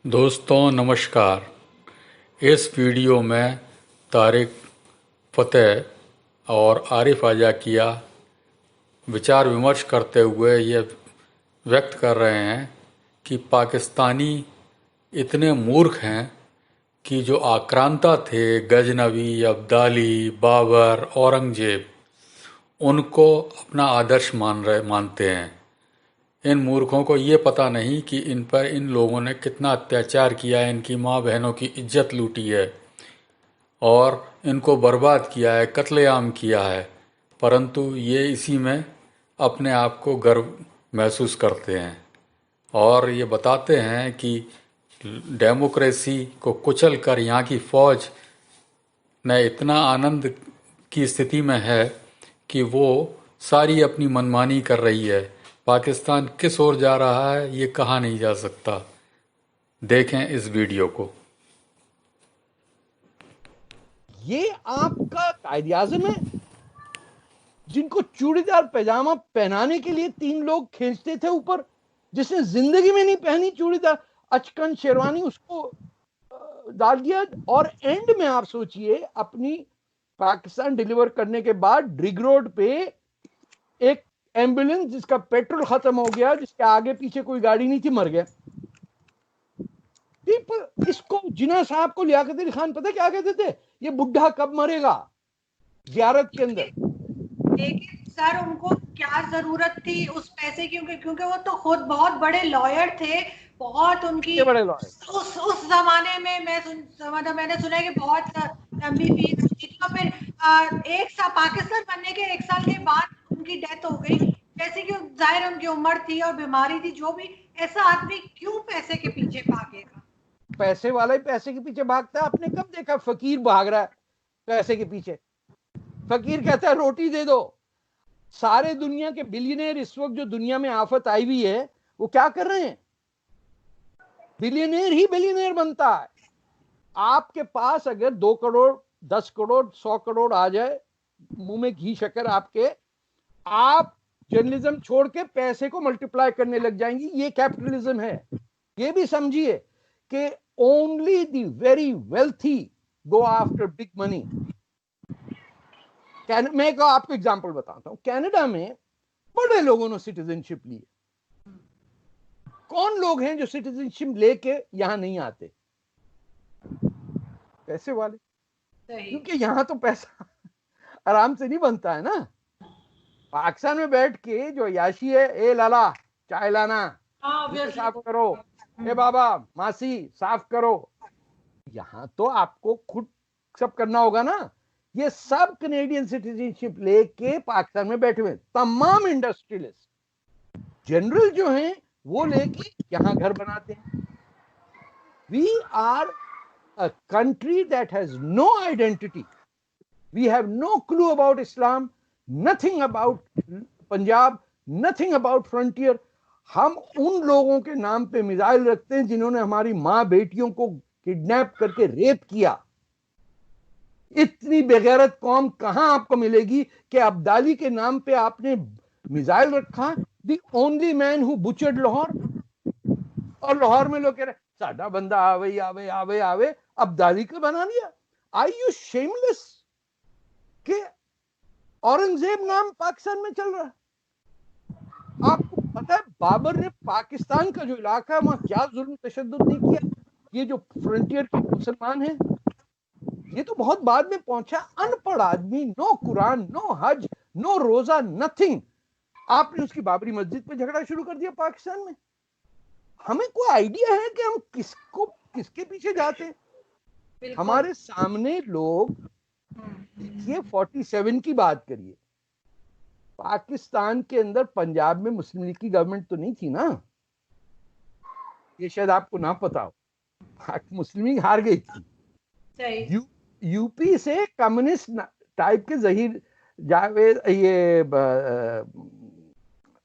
दोस्तों नमस्कार। इस वीडियो में तारिक फ़तेह और आरिफ आज़ाकिया विचार विमर्श करते हुए ये व्यक्त कर रहे हैं कि पाकिस्तानी इतने मूर्ख हैं कि जो आक्रांता थे गजनवी, अब्दाली, बाबर, औरंगजेब, उनको अपना आदर्श मानते हैं। इन मूर्खों को ये पता नहीं कि इन पर इन लोगों ने कितना अत्याचार किया है, इनकी माँ बहनों की इज्जत लूटी है और इनको बर्बाद किया है, कत्लेआम किया है। परंतु ये इसी में अपने आप को गर्व महसूस करते हैं और ये बताते हैं कि डेमोक्रेसी को कुचल कर यहाँ की फ़ौज ने इतना आनंद की स्थिति में है कि वो सारी अपनी मनमानी कर रही है। पाकिस्तान किस ओर जा रहा है ये कहा नहीं जा सकता। देखें इस वीडियो को। ये आपका कायदे-आज़म है जिनको चूड़ीदार पैजामा पहनाने के लिए 3 लोग खींचते थे ऊपर, जिसने जिंदगी में नहीं पहनी चूड़ीदार अचकन शेरवानी, उसको डाल दिया। और एंड में आप सोचिए, अपनी पाकिस्तान डिलीवर करने के बाद रिग रोड पे एक एम्बुलेंस जिसका पेट्रोल खत्म हो गया, जिसके आगे पीछे कोई गाड़ी नहीं थी, मर गया। इसको जिन्ना साहब को लियाकत अली खान पता क्या कहते थे? ये बुढ़ा कब मरेगा जियारत के अंदर। लेकिन सर उनको क्या जरूरत थी उस पैसे की? क्योंकि वो तो खुद बहुत बड़े लॉयर थे, बहुत उनकी बड़े लॉयर उस जमाने में मैंने सुना है कि बहुत लंबी फीस होती थी। और फिर पाकिस्तान बनने के 1 साल के बाद उनकी डेथ हो गई। जैसे कि जाहिर उनकी उम्र थी और बीमारी थी, जो भी। ऐसा आदमी क्यों पैसे के पीछे भागेगा? पैसे वाला ही पैसे के पीछे भागता है। आपने कब देखा फकीर भाग रहा है पैसे के पीछे? फकीर कहता है रोटी दे दो। सारे दुनिया के बिलियनियर इस वक्त जो दुनिया में आफत आई हुई है, वो क्या कर रहे हैं? बिलियनियर ही बिलियनियर बनता है। आपके पास अगर 2 करोड़, 10 करोड़, 100 करोड़ आ जाए, मुंह में घी शक्कर आपके, आप जर्नलिज्म छोड़ के पैसे को मल्टीप्लाई करने लग जाएंगी। ये कैपिटलिज्म है। ये भी समझिए कि only the very wealthy go after big money. मैं आपको एग्जांपल बताता हूं। कनाडा में बड़े लोगों ने सिटीजनशिप ली। कौन लोग हैं जो सिटीजनशिप लेके यहां नहीं आते? पैसे वाले। क्योंकि यहां तो पैसा आराम से नहीं बनता है ना। पाकिस्तान में बैठ के जो याशी है, ए लाला चाय लाना, साफ करो, ए बाबा मासी साफ करो, यहां तो आपको खुद सब करना होगा ना। ये सब कैनेडियन सिटीजनशिप लेके पाकिस्तान में बैठे हुए तमाम इंडस्ट्रियलिस्ट जनरल जो हैं, वो लेके यहां घर बनाते हैं। We are a country that has no identity. We have no clue about Islam, nothing about Punjab, nothing about frontier. हम उन लोगों के नाम पे मिसाइल रखते हैं जिन्होंने हमारी मां बेटियों को किडनैप करके रेप किया। इतनी बेगैरत कौम कहां आपको मिलेगी कि अब्दाली के नाम पे आपने मिसाइल रखा? The only man who butchered Lahore. और लाहौर में लोग कह रहे साडा बंदा आवे आवे आवे आवे, अब्दाली को बना लिया। Are you shameless? कि औरंगजेब नाम पाकिस्तान में चल रहा है। आपको पता है बाबर ने पाकिस्तान का जो इलाका है वहां क्या जुल्म तशद्दुद नहीं किया? ये जो फ्रंटियर के मुसलमान हैं, ये तो बहुत बाद में पहुंचा। अनपढ़ आदमी, नो कुरान, नो हज, नो रोजा, नथिंग। आपने उसकी बाबरी मस्जिद पे झगड़ा शुरू कर दिया पाकिस्तान में। हमें कोई आइडिया है कि हम किसके पीछे जाते हैं? हमारे सामने लोग, ये 47 की बात करिए, पाकिस्तान के अंदर पंजाब में मुस्लिम लीग की गवर्नमेंट तो नहीं थी ना। ये शायद आपको ना पता हो। मुस्लिम लीग हार गई थी। यूपी से कम्युनिस्ट टाइप के जहीर जावेद, ये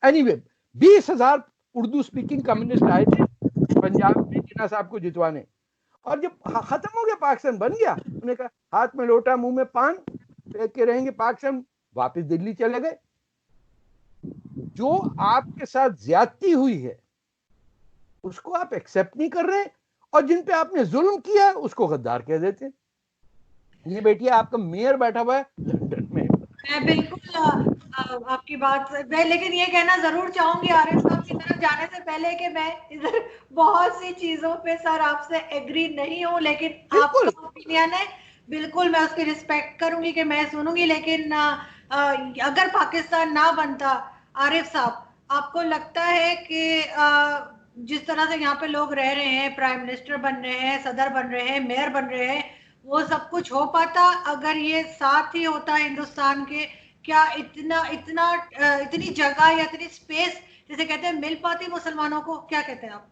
एनीवे 20,000 उर्दू स्पीकिंग कम्युनिस्ट आए थे पंजाब में जिन्ना साहब को जितवाने। और जब खत्म हो गया, पाकिस्तान बन गया, उन्होंने कहा हाथ में लोटा मुंह में पान फेंक के रहेंगे पाकिस्तान, वापस दिल्ली चले गए। जो आपके साथ ज्यादती हुई है उसको आप एक्सेप्ट नहीं कर रहे, और जिन पे आपने जुल्म किया है उसको गद्दार कह देते हैं। ये बेटिया आपका मेयर बैठा हुआ है लंदन में। मैं बिल्कुल आपकी बात मैं लेकिन ये कहना जरूर चाहूंगी आरिफ साहब की तरफ जाने से पहले कि मैं इधर बहुत सी चीजों पे सर आपसे एग्री नहीं हूँ, लेकिन बिल्कुल आपका ओपिनियन है, बिल्कुल मैं उसकी रिस्पेक्ट करूंगी कि मैं सुनूंगी। लेकिन अगर पाकिस्तान ना बनता आरिफ साहब, आपको लगता है कि जिस तरह से यहाँ पे लोग रह रहे हैं, प्राइम मिनिस्टर बन रहे हैं, सदर बन रहे हैं, मेयर बन रहे हैं, वो सब कुछ हो पाता अगर ये साथ ही होता हिंदुस्तान के? क्या इतना इतना इतनी जगह या इतनी स्पेस जिसे कहते हैं मिल पाती मुसलमानों को? क्या कहते हैं आप?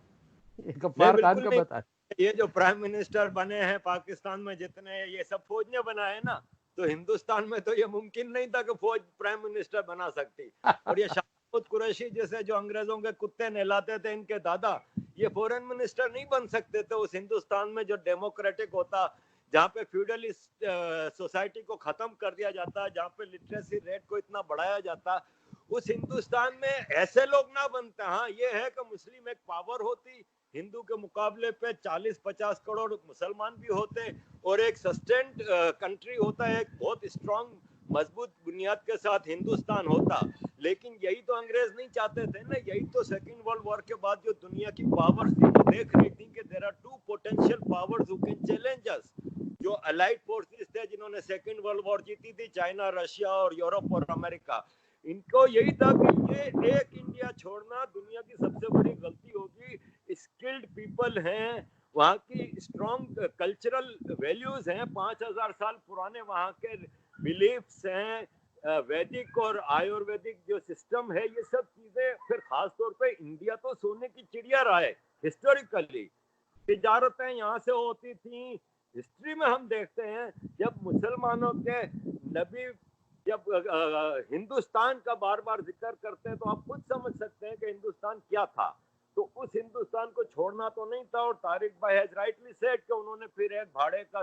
गफ्फार खान का बता। ये जो प्राइम मिनिस्टर बने हैं पाकिस्तान में जितने, ये सब फौज ने बनाए ना, तो हिंदुस्तान में तो ये मुमकिन नहीं था कि फौज प्राइम मिनिस्टर बना सकती। और ये शाहमूद कुरैशी जैसे जो अंग्रेजों के कुत्ते नहलाते थे, इनके दादा, ये फॉरेन मिनिस्टर नहीं बन सकते थे उस हिंदुस्तान में जो डेमोक्रेटिक होता, जहाँ पे फ्यूडलिस्ट सोसाइटी को खत्म कर दिया जाता, जहाँ पे लिटरेसी रेट को इतना बढ़ाया जाता। उस हिंदुस्तान में ऐसे लोग ना बनते। हाँ, ये है कि मुस्लिम एक पावर होती, हिंदू के मुकाबले पे 40-50 करोड़ मुसलमान भी होते, और एक सस्टेंड कंट्री होता है, एक बहुत स्ट्रॉन्ग मजबूत बुनियाद के साथ हिंदुस्तान होता। लेकिन यही तो अंग्रेज नहीं चाहते थे ना। यही तो सेकेंड वर्ल्ड वॉर के बाद जो दुनिया की पावर्स थी वो देख रही थी कि there are two potential powers who can challenge us. जो अलाइड फोर्सेस थे जिन्होंने सेकेंड वर्ल्ड वॉर जीती थी, चाइना, रशिया और यूरोप और अमेरिका, इनको यही था कि ये एक इंडिया छोड़ना दुनिया की सबसे बड़ी गलती होगी। स्किल्ड पीपल हैं, वहाँ की स्ट्रॉन्ग कल्चरल वैल्यूज हैं, 5000 साल पुराने वहाँ के बिलीफ्स हैं, वैदिक और आयुर्वेदिक जो सिस्टम है, ये सब चीजें। फिर खास तौर पे इंडिया तो सोने की चिड़िया रहा है हिस्टोरिकली। तिजारतें यहाँ से होती थी। हिस्ट्री में हम देखते हैं जब मुसलमानों के नबी जब हिंदुस्तान का बार बार जिक्र करते हैं तो आप खुद समझ सकते हैं कि हिंदुस्तान क्या था। तो उस हिंदुस्तान को छोड़ना तो नहीं था। और तारिक भाई हैज राइटली सेड कि उन्होंने फिर एक भाड़े का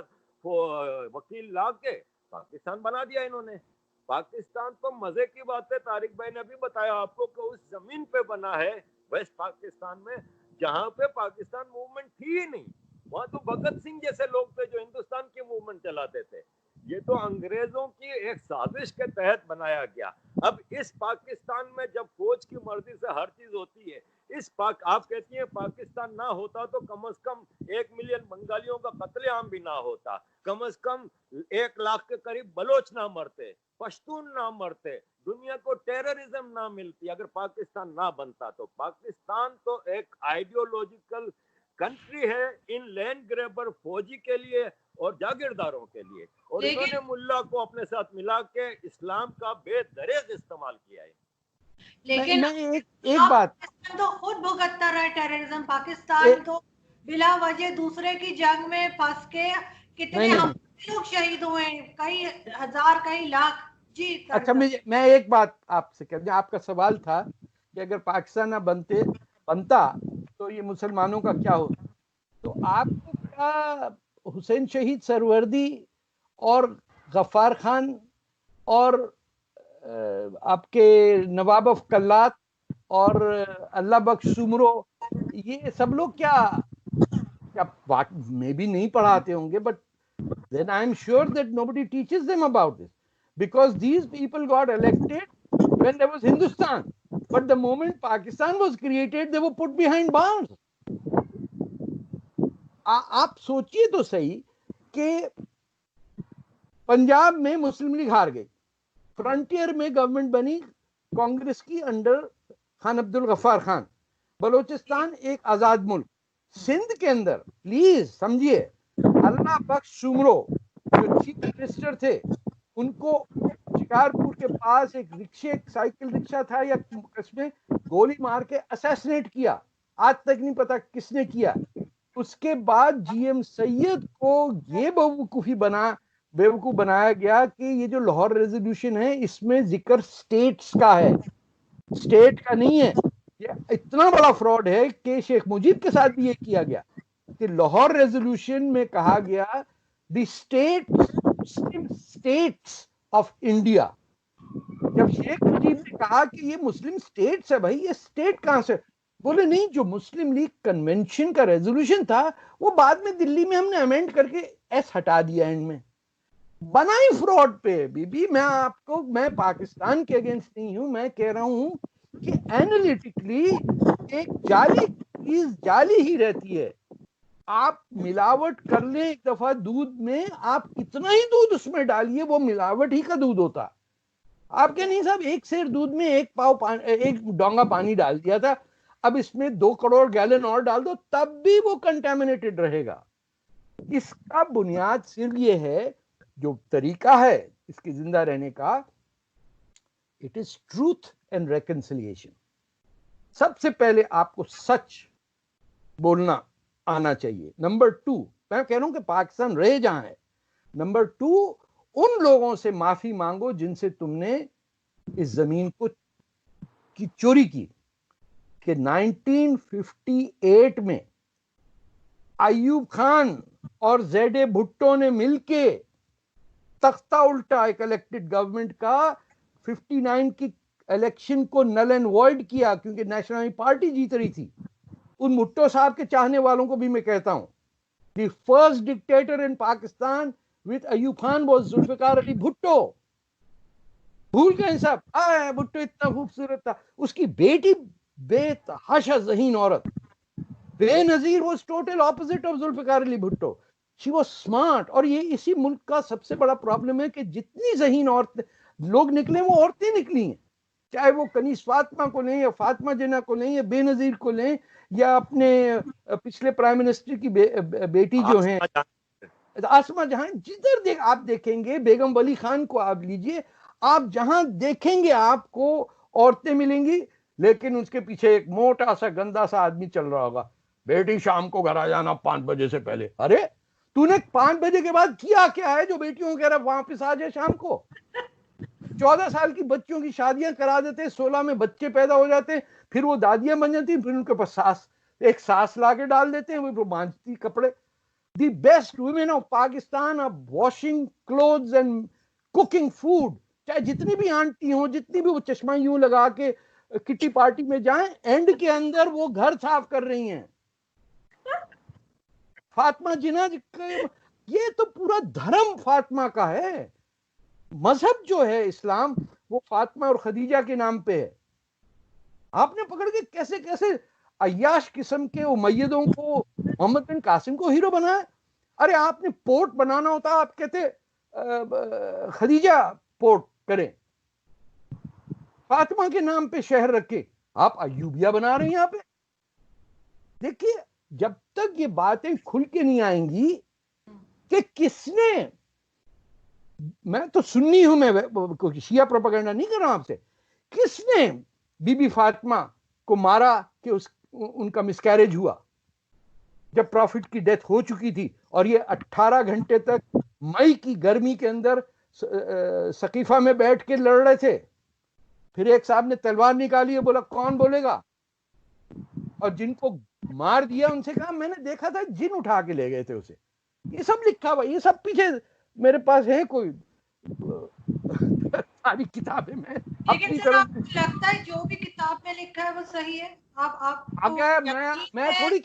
वकील ला के पाकिस्तान बना दिया इन्होंने। पाकिस्तान तो मजे की बात है, तारिक भाई ने अभी बताया आपको कि उस जमीन पे बना है, वेस्ट पाकिस्तान में, जहां पे पाकिस्तान मूवमेंट थी ही नहीं। वहां तो भगत सिंह जैसे लोग थे जो हिंदुस्तान की मूवमेंट चलाते थे। ये तो अंग्रेजों की एक साजिश के तहत बनाया गया। अब इस पाकिस्तान में जब फौज की मर्जी से हर चीज होती है, आप कहती हैं पाकिस्तान ना होता तो कम से कम 1 मिलियन बंगालियों का कत्लेआम भी ना होता, कम से कम 1 लाख के करीब बलोच ना मरते, पश्तून ना मरते, दुनिया को टेररिज्म ना मिलती अगर पाकिस्तान ना बनता। तो पाकिस्तान तो एक आइडियोलॉजिकल कंट्री है इन लैंड ग्रैबर फौजी के लिए और जागीरदारों के लिए। और इन्होंने मुल्ला को अपने साथ मिला के इस्लाम का बेदरेज इस्तेमाल किया है। लेकिन मैं एक बात, तो खुद भुगतता रहा है टेररिज्म। पाकिस्तान तो बिला वजह दूसरे की जंग में फंस के कितने लोग शहीद हुए, कई हजार कई लाख। जी अच्छा, मैं एक बात आपसे कह दूं, आपका सवाल था कि अगर पाकिस्तान ना बनता तो ये मुसलमानों का क्या होता। तो आपको क्या हुसैन शहीद सरवर्दी और गफ्फार खान और आपके नवाब ऑफ कल्लात और अल्लाह बख्श सुमरो, ये सब लोग क्या में भी नहीं पढ़ाते होंगे, but then I am sure that nobody teaches them about this, because these people got elected when there was Hindustan, but the moment Pakistan was created they were put behind bars. आप सोचिए तो सही कि पंजाब में मुस्लिम league हार गई, frontier में government बनी कांग्रेस की अंडर खान अब्दुल गफ्फार खान, बलोचिस्तान एक आजाद मुल्क, सिंध के अंदर, प्लीज समझिए, अल्लाह बख्श सुमरो जो चीफ मिनिस्टर थे, उनको शिकारपुर के पास एक साइकिल रिक्शा था या उसमें गोली मार के असैसिनेट किया। आज तक नहीं पता किसने किया। उसके बाद जीएम सैयद को ये बेवकूफ बनाया गया कि ये जो लाहौर रेजोल्यूशन है इसमें जिक्र स्टेट्स का है, स्टेट का नहीं है। ये इतना बड़ा फ्रॉड है कि शेख मुजीब के साथ भी ये किया गया कि लाहौर रेजोल्यूशन में कहा गया द स्टेट्स ऑफ इंडिया। जब शेख मुजीब ने कहा कि ये मुस्लिम स्टेट्स है, भाई ये स्टेट कहां से, बोले नहीं, जो मुस्लिम लीग कन्वेंशन का रेजोल्यूशन था वो बाद में दिल्ली में हमने अमेंड करके एस हटा दिया एंड में, बना ही फ्रॉड पे। बीबी मैं पाकिस्तान के अगेंस्ट नहीं हूं, मैं कह रहा हूं कि एनालिटिकली एक जाली चीज जाली ही रहती है। आप मिलावट कर ले एक दफा दूध में, आप कितना ही दूध उसमें डालिए वो मिलावट ही का दूध होता। आप क्या नहीं साहब, एक सेर दूध में एक डोंगा पानी डाल दिया था, अब इसमें 2 करोड़ गैलन और डाल दो तब भी वो कंटेमिनेटेड रहेगा। इसका बुनियाद सिर्फ ये है, जो तरीका है इसके जिंदा रहने का, it is truth and reconciliation. सबसे पहले आपको सच बोलना आना चाहिए। नंबर 2, मैं कह रहा हूं कि पाकिस्तान रहे जहां है, नंबर 2, उन लोगों से माफी मांगो जिनसे तुमने इस जमीन को की चोरी की। कि 1958 में अयूब खान और जेडे भुट्टो ने मिलके तख्ता उल्टा एक इलेक्टेड गवर्नमेंट का 59 की इलेक्शन को नल एंड वॉइड किया, क्योंकि नेशनल पार्टी जीत रही थी। उन भुट्टो साहब के चाहने वालों को भी मैं कहता हूं, the first dictator in Pakistan with Ayub Khan was Zulfikar Ali Bhutto. भूल गए सब? भुट्टो इतना खूबसूरत था, उसकी बेटी बेतहाशा ज़हीन औरत, Benazir was total opposite of Zulfikar Ali Bhutto. She was smart. और ये इसी मुल्क का सबसे बड़ा प्रॉब्लम है कि जितनी ज़हीन औरतें लोग निकले वो औरतें निकली हैं, चाहे वो कनीस फातिमा को लें या फातिमा जिन्ना को लें या बेनजीर को लें या अपने पिछले प्राइम मिनिस्टर की बेटी जो है आसमा जहां। जिधर आप देखेंगे, बेगम वली खान को आप लीजिए, आप जहां देखेंगे आपको औरतें मिलेंगी, लेकिन उसके पीछे एक मोटा सा गंदा सा आदमी चल रहा होगा, बेटी शाम को घर आ जाना 5 बजे से पहले। अरे तूने 5 बजे के बाद किया क्या है जो बेटियों को कह रहा वापस आ जाए शाम को? 14 साल की बच्चियों की शादियां करा देते, 16 में बच्चे पैदा हो जाते, फिर वो दादियां बन जाती, फिर उनके पास एक सास ला के डाल देते हैं, वो बांधती कपड़े। The best women of Pakistan are washing clothes and cooking food. चाहे जितनी भी आंटी हो, जितनी भी वो चश्मा यूं लगा के किटी पार्टी में जाएं, एंड के अंदर वो घर साफ कर रही हैं। फातिमा जिन्ना, ये तो पूरा धर्म फातिमा का है। मजहब जो है इस्लाम, वो फातिमा और खदीजा के नाम पे है। आपने पकड़ के कैसे कैसे अय्याश किस्म के उमैयदों को, मोहम्मद बिन कासिम को हीरो बनाया। अरे आपने पोर्ट बनाना होता, आप कहते खदीजा पोर्ट करें, फातिमा के नाम पे शहर रखे, आप अयूबिया बना रहे हैं यहाँ पे। देखिए, जब तक ये बातें खुल के नहीं आएंगी कि किसने, मैं तो सुन्नी हूं, मैं शिया प्रोपेगेंडा नहीं कर रहा हूं आपसे, किसने बीबी फातिमा को मारा कि उनका मिसकैरेज हुआ जब प्रॉफिट की डेथ हो चुकी थी, और ये 18 घंटे तक मई की गर्मी के अंदर सकीफा में बैठ के लड़ रहे थे। फिर एक साहब ने तलवार निकाली और बोला कौन बोलेगा, और जिनको मार दिया उनसे कहा मैंने देखा था, जिन उठा के ले गए थे उसे। ये सब लिखा हुआ, ये सब पीछे मेरे पास है कोई सारी किताबें में। लेकिन सर आपको लगता है जो भी किताब में लिखा है वो सही है? आप मैं थोड़ी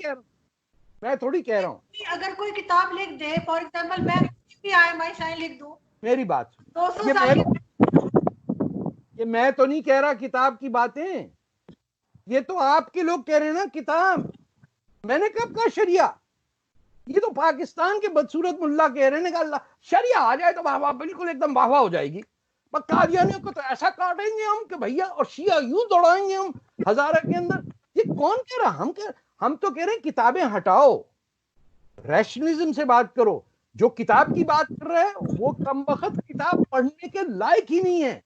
कह रहा हूँ अगर कोई किताब लिख दे, फॉर एग्जांपल मैं भी IMI शायद लिख दूं, मेरी बात 200 साल ये मैं तो नहीं कह रहा किताब की बातें, ये तो आपके लोग कह रहे हैं ना किताब। मैंने कब कहा शरिया? ये तो पाकिस्तान के बदसूरत मुल्ला कह रहे हैं कि शरिया आ जाए तो वाह बिल्कुल एकदम वाह हो जाएगी। कादियानियों को तो ऐसा काटेंगे हम कि भैया, और शिया यूं दौड़ाएंगे हम हजारा के अंदर। ये कौन कह रहा? हम तो कह रहे हैं किताबें हटाओ, रैशनलिज्म से बात करो। जो किताब की बात कर रहा है वो कमबख्त किताब पढ़ने के लायक ही नहीं है,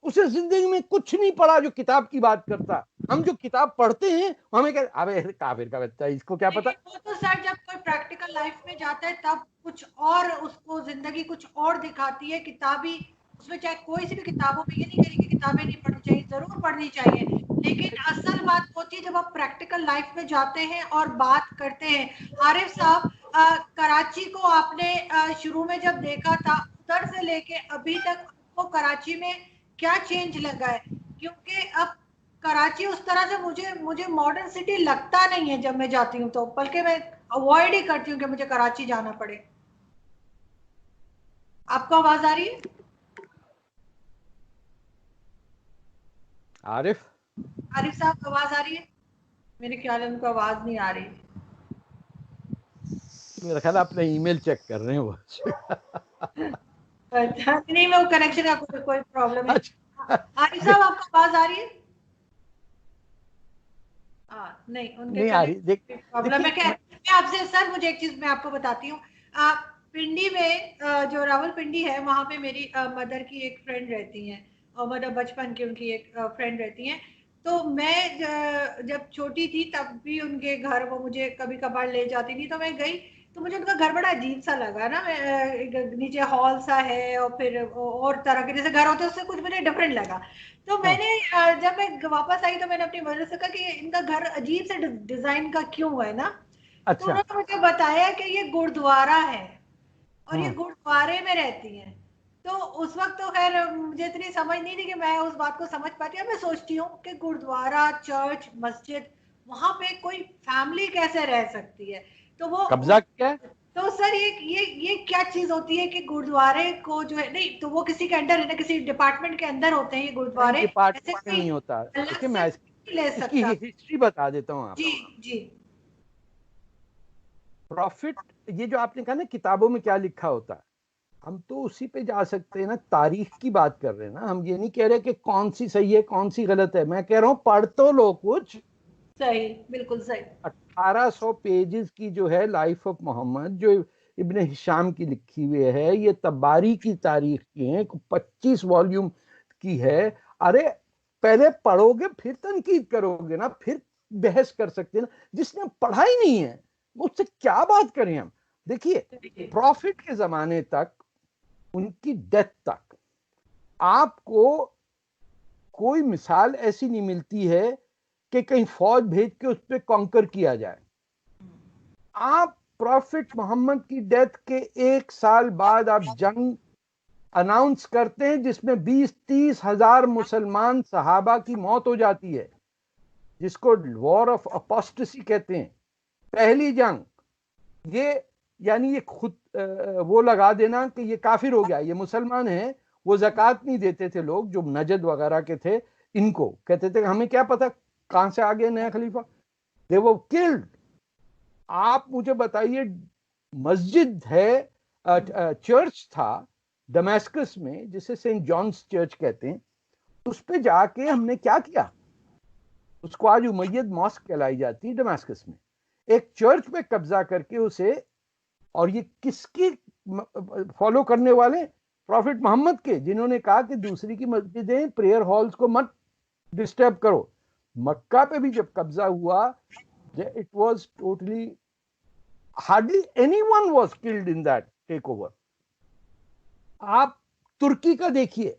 उसे जिंदगी में कुछ नहीं पढ़ा जो किताब की बात करता। हम जो किताब पढ़ते हैं हमें क्या, अबे काफिर का बच्चा, इसको क्या पता। वो तो सर जब कोई प्रैक्टिकल लाइफ में जाता है तब कुछ और, उसको जिंदगी कुछ और दिखाती है। किताबी उसमें चाहे कोई सी भी किताबों में, ये नहीं कह रही कि किताबें नहीं पढ़नी चाहिए, जरूर पढ़नी चाहिए, लेकिन असल बात होती है जब आप प्रैक्टिकल लाइफ में जाते हैं और बात करते हैं। आरिफ साहब, कराची को आपने शुरू में जब देखा था, उधर से लेके अभी तक आपको कराची में क्या चेंज लगा है? क्योंकि अब कराची उस तरह से मुझे मुझे मॉडर्न सिटी लगता नहीं है जब मैं जाती हूँ, तो बल्कि मैं अवॉइड ही करती हूँ कि मुझे कराची जाना पड़े। आपको आवाज आ रही है? आरिफ साहब आवाज आ रही है? मेरे ख्याल है उनको आवाज नहीं आ रही। मेरा ख्याल अपने ईमेल चेक कर रहे हैं वो। अच्छा, नहीं मैं वो कनेक्शन का कोई प्रॉब्लम है। अच्छा। आरिफ साहब आपको आवाज आ रही है? नहीं, उनके नहीं आ रही। प्रॉब्लम है। क्या मैं आपसे सर, मुझे एक चीज मैं आपको बताती हूँ। पिंडी में जो रावलपिंडी है, वहां पे मेरी मदर की एक फ्रेंड रहती है, और मतलब बचपन की उनकी एक फ्रेंड रहती है। तो मैं जब छोटी थी तब भी उनके घर वो मुझे कभी कभार ले जाती थी, तो मैं गई तो मुझे उनका घर बड़ा अजीब सा लगा ना। नीचे हॉल सा है और फिर और तरह के जैसे घर होते हैं, उससे कुछ मुझे डिफरेंट लगा। तो मैंने जब मैं वापस आई तो मैंने अपनी मदर से कहा कि इनका घर अजीब से डिजाइन का क्यों है ना। तो अच्छा। उन्होंने मुझे बताया कि ये गुरुद्वारा है और ये गुरुद्वारे में रहती हैं। तो उस वक्त तो खैर मुझे इतनी समझ नहीं थी कि मैं उस बात को समझ पाती। अब मैं सोचती हूँ कि गुरुद्वारा, चर्च, मस्जिद, वहां पे कोई फैमिली कैसे रह सकती है। तो वो कब्जा किया है। तो सर ये क्या चीज होती है कि गुरुद्वारे को जो है, नहीं तो वो किसी के अंडर है ना, किसी डिपार्टमेंट के अंदर होते हैं ये नहीं, गुरुद्वारे, ऐसे डिपार्टमेंट में कोई नहीं होता। अलग देखिए से मैं नहीं ले इसकी सकता। हिस्ट्री बता देता हूँ जी आपको। जी प्रॉफिट, ये जो आपने कहा ना किताबों में क्या लिखा होता है, हम तो उसी पे जा सकते हैं ना। तारीख की बात कर रहे हैं ना हम, ये नहीं कह रहे कि कौन सी सही है कौन सी गलत है। मैं कह रहा हूँ पढ़ तो लो कुछ। सही, बिल्कुल सही। 1800 पेजेस की जो है लाइफ ऑफ मोहम्मद, जो इब्ने हिशाम की लिखी हुई है, ये तबारी की तारीख की है, 25 वॉल्यूम की है। अरे पहले पढ़ोगे फिर तनकीद करोगे ना, फिर बहस कर सकते हैं ना। जिसने पढ़ा ही नहीं है उससे क्या बात करें हम। देखिए प्रॉफिट के जमाने तक, उनकी डेथ तक, आपको कोई मिसाल ऐसी नहीं मिलती है कि कहीं फौज भेज के उस पर कॉन्कर किया जाए। आप प्रॉफिट मोहम्मद की डेथ के 1 साल बाद आप जंग अनाउंस करते हैं जिसमें 20-30 हजार मुसलमान सहाबा की मौत हो जाती है, जिसको वॉर ऑफ अपोस्टेसी कहते हैं, पहली जंग। ये यानी ये खुद वो लगा देना कि ये काफिर हो गया, ये मुसलमान है। वो ज़कात नहीं देते थे लोग जो नजद वगैरह के थे, इनको कहते थे हमें क्या पता कहां से आ गया नया खलीफा। दे वो किल्ड। आप मुझे बताइए, मस्जिद है, चर्च था दमेस्कस में जिसे सेंट जॉन्स चर्च कहते हैं, उस पे जाके हमने क्या किया। उसको आज उमैयद मॉस्क कहलाई जाती है दमेस्कस में। एक चर्च पे कब्जा करके उसे, और ये किसकी फॉलो करने वाले, प्रॉफिट मोहम्मद के, जिन्होंने कहा कि दूसरी की मस्जिदें, प्रेयर हॉल्स को मत डिस्टर्ब करो। मक्का पे भी जब कब्जा हुआ, it was totally, hardly anyone was killed in that take over. आप तुर्की का देखिए,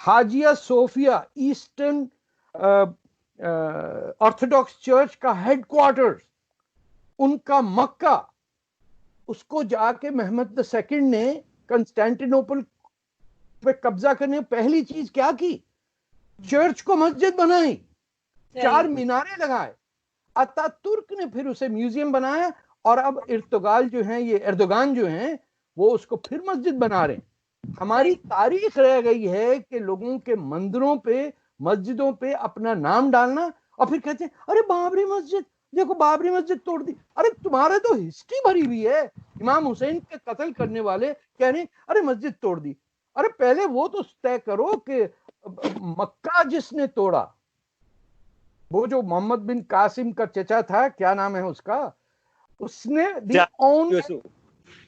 Hagia Sophia, Eastern Orthodox church का हेडक्वार्टर्स, उनका मक्का, उसको जाके मोहम्मद II ने कंस्टेंटिनोपल पे कब्जा करने पहली चीज क्या की, चर्च को मस्जिद बनाई, 4 मीनारे लगाए। अतातुर्क ने फिर उसे म्यूजियम बनाया, और अब इर्तुगाल जो है, ये एर्दोगान जो है, वो उसको फिर मस्जिद बना रहे हैं। हमारी तारीख रह गई है कि लोगों के मंदिरों पे, मस्जिदों पे अपना नाम डालना, और फिर कहते हैं अरे बाबरी मस्जिद देखो, बाबरी मस्जिद तोड़ दी। अरे तुम्हारे तो हिस्ट्री भरी हुई है, इमाम हुसैन के कत्ल करने वाले कह रहे अरे मस्जिद तोड़ दी। अरे पहले वो तो तय करो कि मक्का जिसने तोड़ा, वो जो मोहम्मद बिन कासिम का चचा था, क्या नाम है उसका, उसने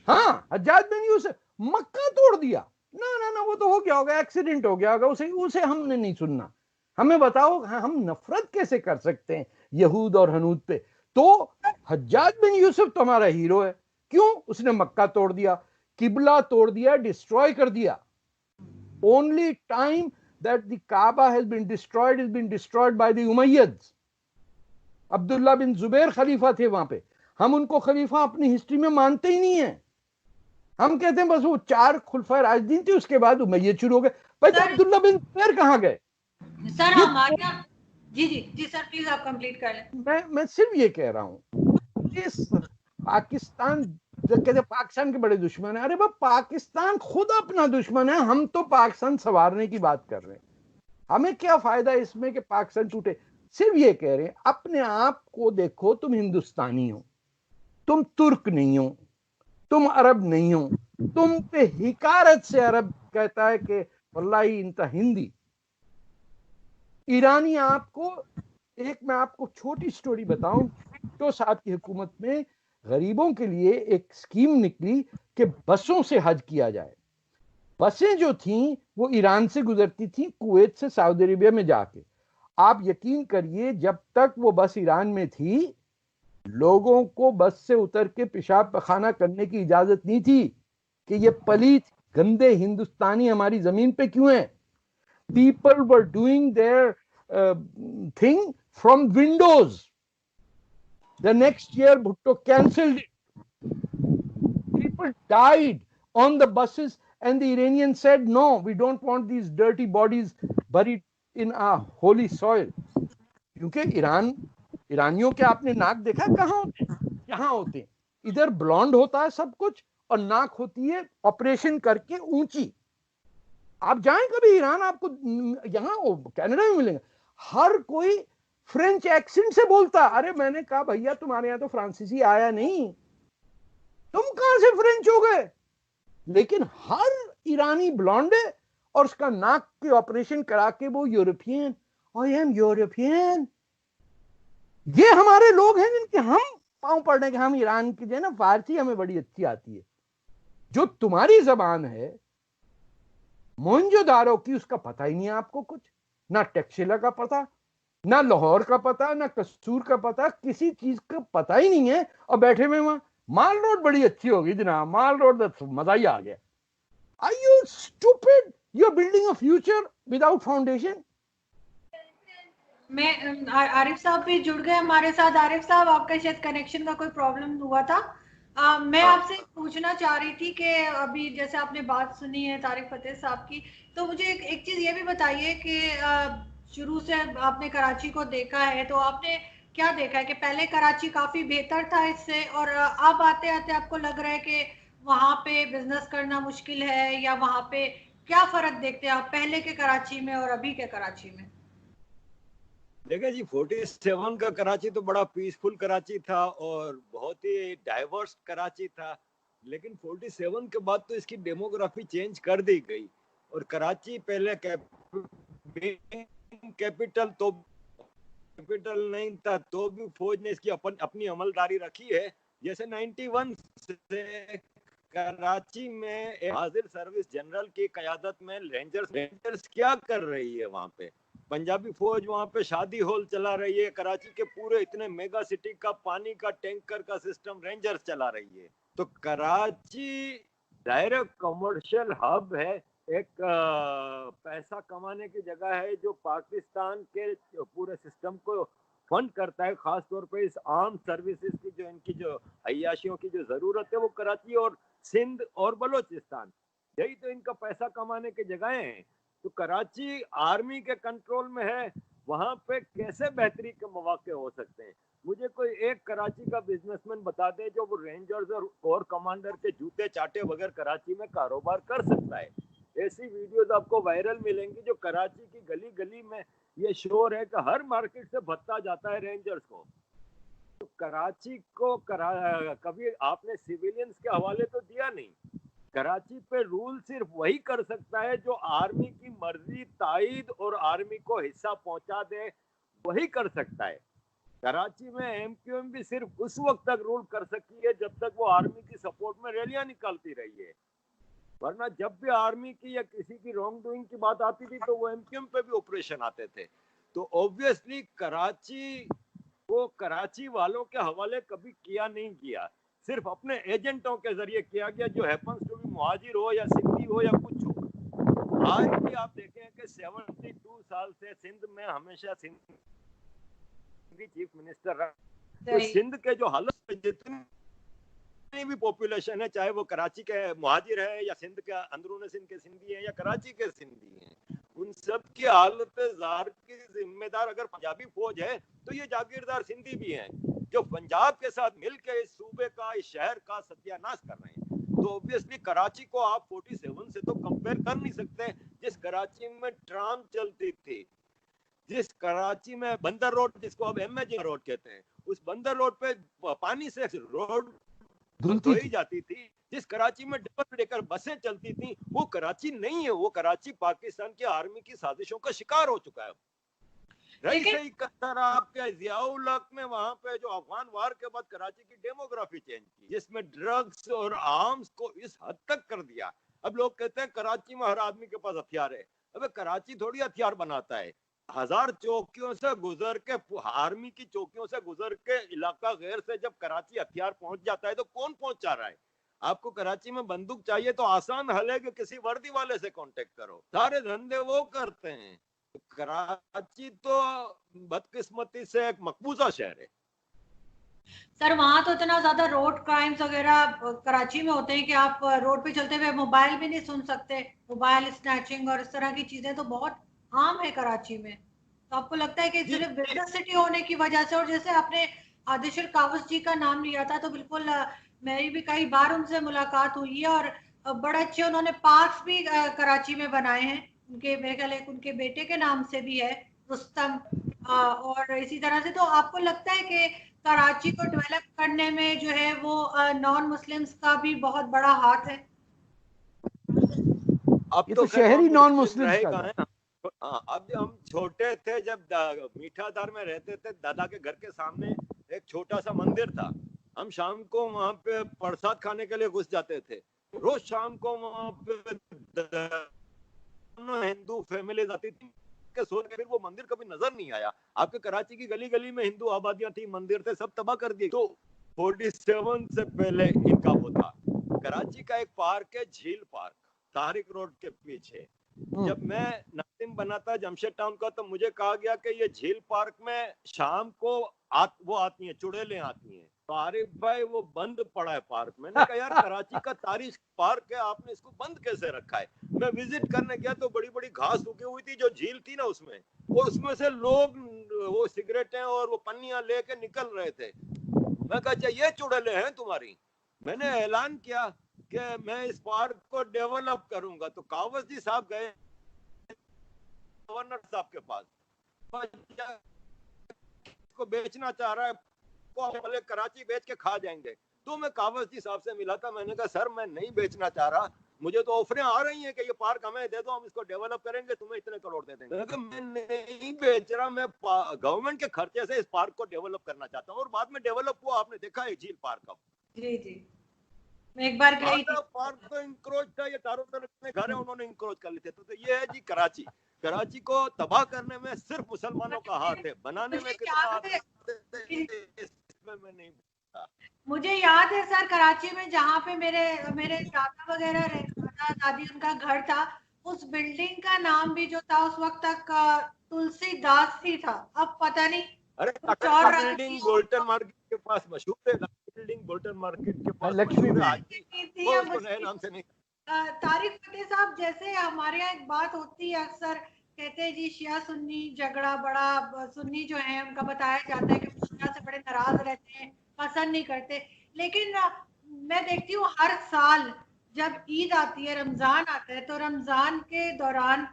हाँ हज्जाज बिन यूसुफ, मक्का तोड़ दिया। ना ना ना, वो तो हो गया होगा, एक्सीडेंट हो गया होगा, उसे उसे हमने नहीं सुनना। हमें बताओ हम नफरत कैसे कर सकते हैं यहूद और हनूद पे। तो हज्जाज बिन यूसुफ तो हमारा हीरो है, क्यों, उसने मक्का तोड़ दिया, किबला तोड़ दिया, डिस्ट्रॉय कर दिया। Only time that the Kaaba has been destroyed by the Umayyads. Abdullah bin Zubair खलीफा थे वहां पे, हम उनको खलीफा अपनी हिस्ट्री में मानते ही नहीं है। हम कहते हैं बस वो 4 खुलफा राशिदीन थे, उसके बाद उमैयद शुरू हो गए। भाई तो अब्दुल्ला बिन जुबैर कहां गए? Sir ji ji ji sir, please आप कंप्लीट कर लें। मैं सिर्फ ये कह रहा हूँ, इस पाकिस्तान जो कहते पाकिस्तान के बड़े दुश्मन है, अरे भाई पाकिस्तान खुद अपना दुश्मन है, हम तो पाकिस्तान संवारने की बात कर रहे हैं। हमें क्या फायदा इसमें कि पाकिस्तान टूटे। सिर्फ ये कह रहे हैं अपने आप को देखो, तुम हिंदुस्तानी हो, तुम तुर्क नहीं हो, तुम अरब नहीं हो, तुम पे हिकारत से अरब कहता है कि वल्लाही इंता हिंदी। ईरानी आपको, एक मैं आपको छोटी स्टोरी बताऊं, तो साहब की हुकूमत में गरीबों के लिए एक स्कीम निकली कि बसों से हज किया जाए। बसें जो थीं वो ईरान से गुजरती थीं, कुवैत से सऊदी अरेबिया में जाके। आप यकीन करिए जब तक वो बस ईरान में थी, लोगों को बस से उतर के पेशाब पखाना करने की इजाजत नहीं थी कि ये पलीत गंदे हिंदुस्तानी हमारी जमीन पे क्यों हैं। People were doing there thing from Windows. The next year Bhutto cancelled it, people died on the buses, and the Iranians said, no, we don't want these dirty bodies buried in our holy soil. क्योंकि ईरानियों के आपने नाक देखा कहाँ होते हैं? यहाँ होते हैं। इधर ब्लॉन्ड होता है सब कुछ, और नाक होती है ऑपरेशन करके ऊंची। आप जाएं कभी ईरान, आपको यहाँ कनाडा में मिलेंगे, हर कोई फ्रेंच एक्सेंट से बोलता। अरे मैंने कहा भैया तुम्हारे यहाँ तो फ्रांसीसी आया नहीं, तुम कहां से फ्रेंच हो गए? लेकिन हर ईरानी ब्लॉन्ड है, और उसका नाक के ऑपरेशन करा के वो यूरोपियन, आई एम यूरोपियन। ये हमारे लोग हैं जिनके हम पांव पड़ने के, हम ईरान की जो है ना फारसी हमें बड़ी अच्छी आती है। जो तुम्हारी जबान है मोहनजोदारो की, उसका पता ही नहीं है आपको कुछ, ना टैक्सिला का पता, ना लाहौर का पता, ना कसूर का पता, किसी चीज का पता ही नहीं है। और बैठे में वहां माल रोड बड़ी अच्छी होगी जनाब, माल रोड मजा ही आ गया। Are you stupid? You are building a future without foundation. मैं आरिफ साहब भी जुड़ गए हमारे साथ। आरिफ साहब, आपका शायद कनेक्शन का कोई प्रॉब्लम हुआ था। मैं आपसे पूछना चाह रही थी कि अभी जैसे आपने बात सुनी है तारिक फतेह साहब की, तो मुझे एक चीज ये भी बताइए कि शुरू से आपने कराची को देखा है, तो आपने क्या देखा है कि पहले कराची काफी बेहतर था इससे, और अब आते आते आपको लग रहा है कि वहां पे बिजनेस करना मुश्किल है, या वहां पे क्या फर्क देखते हैं आप पहले के कराची में और अभी के कराची में? देखिए जी, 47 का कराची तो बड़ा पीसफुल कराची था और बहुत ही डाइवर्स कराची था। लेकिन 47 के बाद तो इसकी डेमोग्राफी चेंज कर दी गई, और कराची पहले कैपिटल तो कैपिटल नहीं था, तो भी फौज ने इसकी अपनी अमलदारी रखी है। जैसे 91 से कराची में हाजिर सर्विस जनरल की क़यादत में रेंजर्स क्या कर रही है वहां पे? पंजाबी फौज वहां पे शादी हॉल चला रही है। कराची के पूरे इतने मेगा सिटी का पानी का टैंकर का सिस्टम रेंजर्स चला रही है। तो कराची डायरेक्ट कमर्शियल हब है, एक पैसा कमाने की जगह है जो पाकिस्तान के पूरे सिस्टम को फंड करता है। खास तौर पे इस आर्म सर्विसेज की जो इनकी जो अय्याशियों की जो जरूरत है, वो कराची और सिंध और बलोचिस्तान, यही तो इनका पैसा कमाने की जगह हैं। तो कराची आर्मी के कंट्रोल में है, वहां पे कैसे बेहतरी के मौके हो सकते हैं? मुझे कोई एक कराची का बिजनेसमैन बता दे जो वो रेंजर्स और कमांडर के जूते चाटे बगैर कराची में कारोबार कर सकता है। ऐसी वीडियोस आपको वायरल मिलेंगी जो कराची की गली गली में ये शोर है कि हर मार्केट से भत्ता जाता है रेंजर्स को। तो कराची को कभी आपने सिविलियंस के हवाले तो दिया नहीं। कराची पे रूल सिर्फ वही कर सकता है जो आर्मी की मर्जी, ताईद और आर्मी को हिस्सा पहुंचा दे, वही कर सकता है। कराची में एमक्यूएम भी सिर्फ उस वक्त तक रूल कर सकी है जब तक वो आर्मी की सपोर्ट में रैलियां निकालती रही है, वरना जब भी आर्मी की या किसी की रॉन्ग डूइंग की बात आती थी तो वो एमक्यूएम पे भी ऑपरेशन आते थे। तो ऑब्वियसली कराची को कराची वालों के हवाले कभी किया नहीं किया, सिर्फ अपने एजेंटों के जरिए किया गया, जो हैपन्स टू बी मुहाजिर हो या सिंधी हो या कुछ हो। आज भी आप देखें कि 72 साल से सिंध में हमेशा सिंधी चीफ मिनिस्टर रहा। तो सिंध के जो हालत, जितनी भी पॉपुलेशन है, चाहे वो कराची के मुहाजिर है या सिंध के अंदरून सिंध के सिंधी है या कराची के सिंधी हैं, उन सब की हालत जार की जिम्मेदार अगर पंजाबी फौज है तो ये जागीरदार सिंधी भी हैं जो पंजाब के साथ मिलकर इस सूबे का, इस शहर का सत्यानाश कर रहे हैं। तो ऑब्वियसली कराची को आप 47 से तो कंपेयर कर नहीं सकते। जिस कराची में ट्राम चलती थी, जिस कराची में बंदर रोड, जिसको अब एमएजी रोड कहते हैं, उस बंदर रोड पे पानी से रोड धोई जाती थी, जिस कराची में डबल डेकर बसें चलती थी, वो कराची नहीं है। वो कराची पाकिस्तान की आर्मी की साजिशों का शिकार हो चुका है। रही सही कतर आपके जियाउल हक में वहां पे जो अफगान वार के बाद कराची की डेमोग्राफी चेंज की, जिसमें ड्रग्स और आर्म्स को इस हद तक कर दिया। अब लोग कहते हैं कराची में हर आदमी के पास हथियार है। अबे कराची थोड़ी हथियार बनाता है। 1000 चौकियों से गुजर के, आर्मी की चौकियों से गुजर के इलाका गैर से जब कराची हथियार पहुंच जाता है तो कौन पहुंचा रहा है? आपको कराची में बंदूक चाहिए तो आसान हल है कि किसी वर्दी वाले से कांटेक्ट करो, सारे धंधे वो करते हैं। तो कराची तो बदकिस्मती से एक मकबूजा शहर है। सर वहां तो इतना ज्यादा रोड क्राइम्स वगैरह कराची में होते हैं कि आप रोड पे चलते हुए मोबाइल भी नहीं सुन सकते। मोबाइल स्नैचिंग और इस तरह की चीजें तो बहुत आम है कराची में। तो आपको लगता है कि सिर्फ बिजनेस सिटी होने की वजह से, और जैसे आपने आदिशर कावस जी का नाम लिया था, तो बिल्कुल मेरी भी कई बार उनसे मुलाकात हुई है और बड़े अच्छे उन्होंने पार्क्स भी कराची में बनाए हैं। उनके मेरे ख्याल उनके बेटे के नाम से भी है, रुस्तम। और इसी तरह से तो आपको लगता है कि कराची को डेवलप करने में जो है वो नॉन मुस्लिम्स का भी बहुत बड़ा हाथ है? अब तो शहरी नॉन मुस्लिम रहेगा है ना। अब हम छोटे थे, जब मीठाधार में रहते थे, दादा के घर के सामने एक छोटा सा मंदिर था। हम शाम को वहां पे प्रसाद खाने के लिए घुस जाते थे। रोज शाम को वहां पे हिंदू फैमिली आती थी के सोने के, फिर वो मंदिर कभी नजर नहीं आया। आपके कराची की गली गली में हिंदू आबादियां थी, मंदिर थे, सब तबाह कर दिए। तो 47 से पहले इनका वो था। कराची का एक पार्क है, झील पार्क, तारिक रोड के पीछे। जब मैं नाजिम बना था जमशेद टाउन का, तो मुझे कहा गया कि ये झील पार्क में शाम को वो आती हैं, चुड़ैलें आती हैं। तो आरिफ भाई वो बंद पड़ा है पार्क। मैंने कहा यार कराची का तारीख पार्क है, आपने इसको बंद कैसे रखा है? मैं विजिट करने गया तो बड़ी बड़ी घास उगी हुई थी जो झील थी ना उसमें, और उसमें से लोग वो सिगरेटें और वो पन्नियां लेके निकल रहे थे। मैं कहा अच्छा ये चुड़ैलें हैं तुम्हारी? मैंने ऐलान किया कि मैं इस पार्क को डेवलप करूंगा। तो कावस जी साहब गए गवर्नर साहब के पास, को बेचना चाह रहा है, पहले कराची बेच के खा जाएंगे। तो मैं कावस जी साहब से मिला था। मैंने कहा सर मैं नहीं बेचना चाह रहा, मुझे तो ऑफरें आ रही हैं कि ये पार्क हमें दे दो, हम इसको डेवलप करेंगे, तुम्हें इतने करोड़ दे देंगे। मैं नहीं बेच रहा, मैं गवर्नमेंट के खर्चे से इस पार्क को डेवलप करना चाहता हूँ। और बाद में डेवलप हुआ, आपने देखा है झील पार्क अब। जी जी, मैं एक बार गई थी। पार्क तो इंक्रोच था, ये चारों तरफ घर है, उन्होंने इंक्रोच कर लिए थे। तो ये है जी कराची। कराची को तबाह करने में सिर्फ मुसलमानों का हाथ है, बनाने में कितना हाथ है इसमें मैं नहीं। मुझे याद है सर, कराची में जहाँ पे मेरे मेरे दादा वगैरह दादा दादी उनका घर था, उस बिल्डिंग का नाम भी जो था उस वक्त तक तुलसीदास ही था। अब पता नहीं अरे कुछ और बिल्डिंग बोल्टन मार्केट के पास मशहूर है, बिल्डिंग बोल्टन मार्केट के पास लक्ष्मी मशहूर है। थी। उसको नए नाम से नहीं। तारिक फतेह साहब, जैसे हमारे यहाँ एक बात होती है अक्सर, कहते हैं जी शिया सुन्नी झगड़ा बड़ा, सुन्नी जो है उनका बताया जाता है कि शिया से बड़े नाराज रहते हैं, पसंद नहीं करते। लेकिन मैं देखती हूँ हर साल जब ईद आती है, रमजान आता है, तो रमजान के दौरान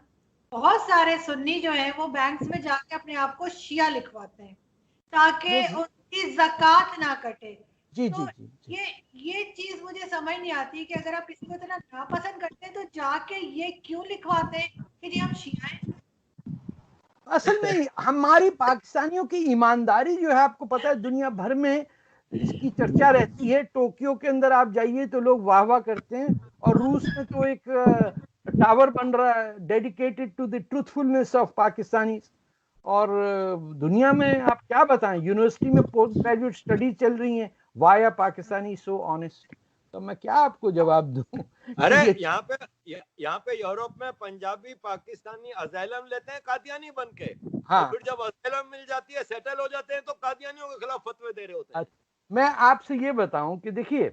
बहुत सारे सुन्नी जो है वो बैंक्स में जाके अपने आप को शिया लिखवाते हैं ताकि उनकी ज़कात ना कटे। जी तो जी जी, ये चीज मुझे समझ नहीं आती कि अगर आप किसी को इतना नापसंद करते हैं तो जाके ये क्यों लिखवाते हैं कि जी हम शिया हैं? असल में हमारी पाकिस्तानियों की ईमानदारी जो है, आपको पता है दुनिया भर में इसकी चर्चा रहती है। टोक्यो के अंदर आप जाइए तो लोग वाह वाह करते हैं, और रूस में तो एक टावर बन रहा है dedicated to the truthfulness of Pakistani. और दुनिया में आप क्या बताएं, यूनिवर्सिटी में पोस्ट ग्रेजुएट स्टडी चल रही हैं, वाया पाकिस्तानी सो ऑनेस्ट। तो मैं क्या आपको जवाब दूं? अरे यहाँ पे यूरोप में पंजाबी पाकिस्तानी अज़ाइलम लेते हैं कादियानी बन के। हाँ। फिर जब अज़ाइलम मिल जाती है, सेटल हो जाते हैं, तो कादियानियों के खिलाफ फतवे दे रहे होते हैं। मैं आपसे ये बताऊं कि देखिए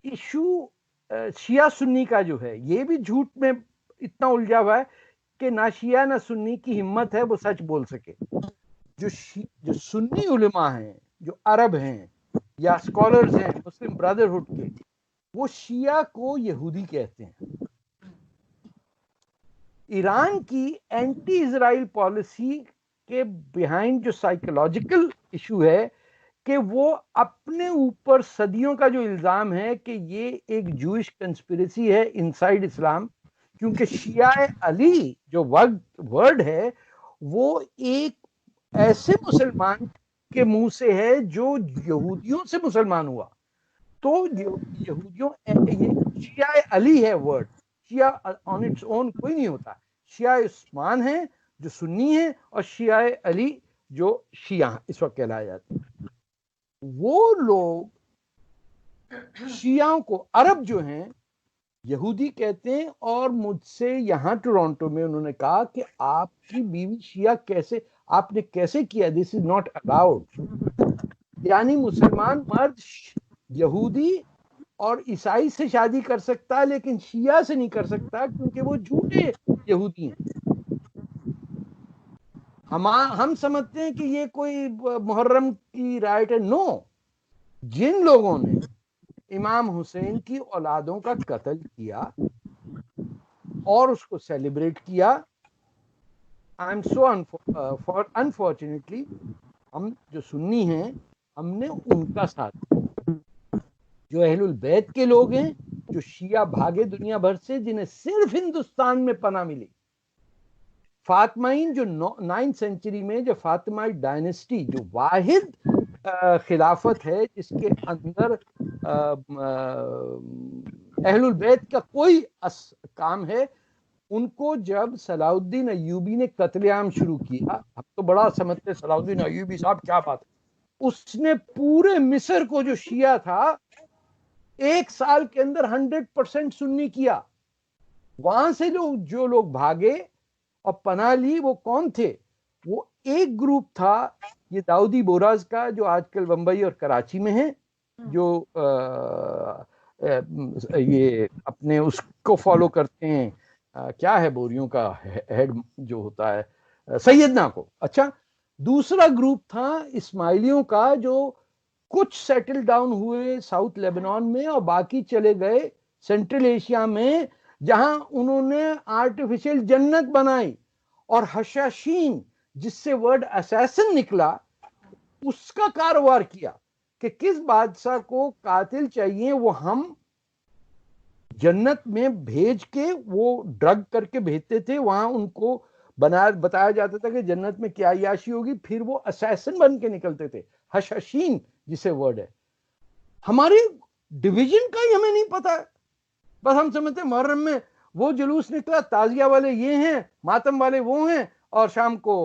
इशू शिया सुन्नी का जो है, ये भी झूठ में इतना उलझा हुआ है कि ना शिया ना सुन्नी की हिम्मत है वो सच बोल सके। जो सुन्नी उलेमा हैं, जो अरब हैं या स्कॉलर्स हैं मुस्लिम ब्रदरहुड के, वो शिया को यहूदी कहते हैं। ईरान की एंटी इजराइल पॉलिसी के बिहाइंड जो साइकोलॉजिकल इशू है कि वो अपने ऊपर सदियों का जो इल्जाम है कि ये एक जूइश कंस्पिरेसी है इनसाइड इस्लाम, क्योंकि शिया अली जो वर्ड है वो एक ऐसे मुसलमान के मुंह से है जो यहूदियों से मुसलमान हुआ। तो यहूदियों ये शिया अली है word, Shia on its own कोई नहीं होता। शिया उस्मान है जो सुन्नी है और शिया अली जो शिया इस वक्त कहलाए जाते हैं। वो लोग शियाओं को, अरब जो हैं, यहूदी कहते हैं। और मुझसे यहां टोरंटो में उन्होंने कहा कि आपकी बीवी शिया कैसे, आपने कैसे किया, दिस इज नॉट अलाउड। यानी मुसलमान मर्द यहूदी और ईसाई से शादी कर सकता है लेकिन शिया से नहीं कर सकता, क्योंकि वो झूठे यहूदी हैं। हम समझते हैं कि ये कोई मुहर्रम की राइट है। नो, जिन लोगों ने इमाम हुसैन की औलादों का कत्ल किया और उसको सेलिब्रेट किया, आई एम सो अनफॉर्चुनेटली हम जो सुन्नी हैं हमने उनका साथ, जो अहलुल बैत के लोग हैं, जो शिया भागे दुनिया भर से, जिन्हें सिर्फ हिंदुस्तान में पनाह मिली। फातिमाइन जो 9th सेंचुरी में, जो फातिमाई डायनेस्टी जो वाहिद खिलाफत है जिसके अंदर अहलुल बैत का कोई काम है, उनको जब सलाउद्दीन अय्यूबी ने कत्लेआम शुरू किया, अब तो बड़ा समझते सलाउद्दीन अय्यूबी साहब क्या बात, उसने पूरे मिस्र को जो शिया था 1 साल के अंदर 100% सुन्नी किया। वहां से जो लोग भागे और पनाह ली वो कौन थे? वो एक ग्रुप था ये दाऊदी बोराज का, जो आजकल बंबई और कराची में है, जो ये अपने उसको फॉलो करते हैं, क्या है बोरियों का हेड जो होता है, सैयदना को। अच्छा, दूसरा ग्रुप था इस्माइलियों का, जो कुछ सेटल डाउन हुए साउथ लेबनान में और बाकी चले गए सेंट्रल एशिया में, जहां उन्होंने आर्टिफिशियल जन्नत बनाई। और हशाशीन, जिससे वर्ड असैसिन निकला, उसका कारोबार किया कि किस बादशाह को कातिल चाहिए, वो हम जन्नत में भेज के वो ड्रग करके भेजते थे, वहां उनको बताया जाता था कि जन्नत में क्या याशी होगी, फिर वो असैसिन बन के निकलते थे। हशाशीन जिसे वर्ड है, हमारे डिवीजन का ही हमें नहीं पता है। बस हम समझते मुहर्रम में वो जुलूस निकला, ताजिया वाले ये हैं, मातम वाले वो हैं, और शाम को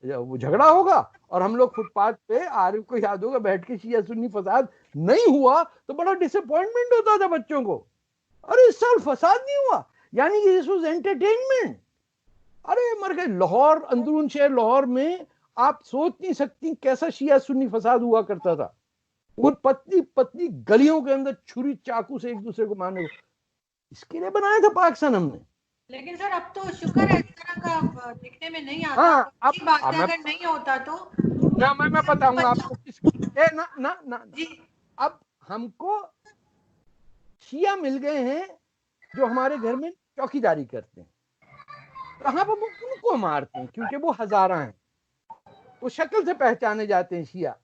वो झगड़ा होगा और हम लोग फुटपाथ पे, आरिफ को याद होगा, बैठ के शिया सुन्नी फसाद नहीं हुआ तो बड़ा डिसअपॉइंटमेंट होता था बच्चों को। अरे इस साल फसाद नहीं हुआ, यानी कि दिस वाज एंटरटेनमेंट। अरे मर गए। लाहौर, अंदरून शहर लाहौर में आप सोच नहीं सकती कैसा शिया सुन्नी फसाद हुआ करता था। वो पतली पतली गलियों के अंदर छुरी चाकू से एक दूसरे को मारने को, इसके लिए बनाया था पाकिस्तान हमने। लेकिन सर अब तो शुक्र है इस तरह का दिखने में नहीं आता। हाँ, अब बात है, अगर नहीं होता तो ना मैं बताऊंगा आपको ना ना ना जी। अब हमको शिया मिल गए हैं जो हमारे घर में चौकीदारी करते हैं, कहां पर उनको मारते हैं क्योंकि वो हजारा हैं, वो शक्ल से पहचाने जाते हैं शिया।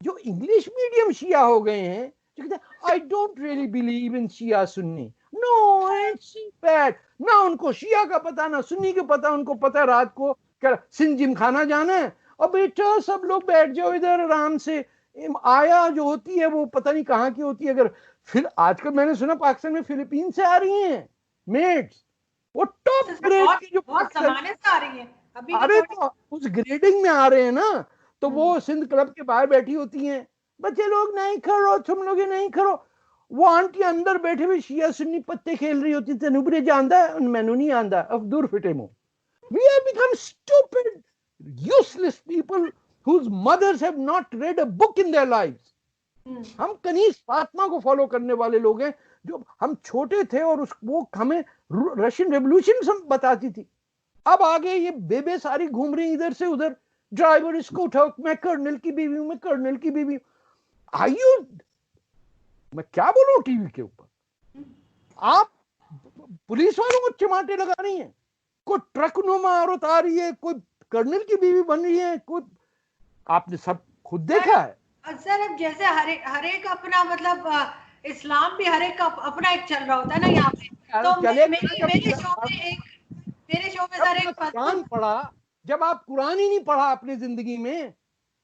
जो इंग्लिश मीडियम शिया हो गए हैं, जो कहते हैं I don't really believe in Shia Sunni, no it's bad. ना उनको शिया का पता ना सुन्नी का पता, उनको पता रात को क्या सिंध जिम खाना जाना है और बेटा सब लोग बैठ जाओ इधर आराम से। आया जो होती है वो पता नहीं कहाँ की होती है। अगर फिर आजकल मैंने सुना पाकिस्तान में फिलीपीन से आ रही हैं मेड्स, वो टॉप ग्रेड की जो बहुत जमाने से आ रही है अभी। अरे तो उस ग्रेडिंग में आ रहे हैं ना, तो वो सिंध क्लब के बाहर बैठी होती हैं, बच्चे लोग नहीं खड़ो, तुम लोग नहीं खड़ो। वो आंटी अंदर बैठे हुए शिया सुन्नी पत्ते खेल रही होती थी, नुबरे जानदा है मैनू नहीं आंदा, अब दूर फिटे मुंह। We have become stupid, useless people whose mothers have not read a book in their lives. हम कनीज फातिमा को फॉलो करने वाले लोग हैं जो हम छोटे थे और वो हमें रशियन रेवोल्यूशन बताती थी। अब आगे ये बेबे सारी घूम रही इधर से उधर, ड्राइवर इसको उठाओ, मैं कर्नल की बीवी हूं, मैं कर्नल की बीवी हूं। आयु मैं क्या बोलूं टीवी के ऊपर। आप पुलिस वालों को चिमाटे लगा रही हैं, कोई ट्रक नुमा औरत आ रही है, कोई कर्नल की बीवी बन रही है, कोई आपने सब खुद देखा है। सर अब जैसे हर एक अपना मतलब इस्लाम भी हर एक का अपना एक चल रहा होता है ना यहाँ पे। तो मेरे शो में सर एक कुरान पढ़ा, जब आप कुरान ही नहीं पढ़ा अपनी जिंदगी में।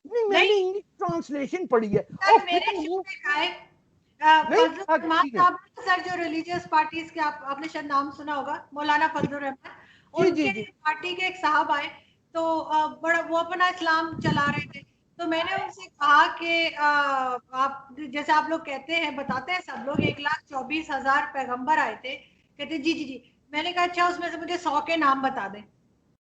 नहीं, मैंने इंग्लिश ट्रांसलेशन पढ़ी है। सर मेरे शो में क्या है, सर जो रिलीजियस पार्टीज के आपने शायद नाम सुना होगा, मौलाना फजलुर रहमान, उनके पार्टी के एक साहब आए, तो बड़ा वो अपना इस्लाम चला रहे थे। तो मैंने उनसे कहा कि आप जैसे आप लोग कहते हैं, बताते हैं सब लोग 1,24,000 पैगंबर आए थे। कहते जी जी जी। मैंने कहा अच्छा उसमें से मुझे 100 के नाम बता दें।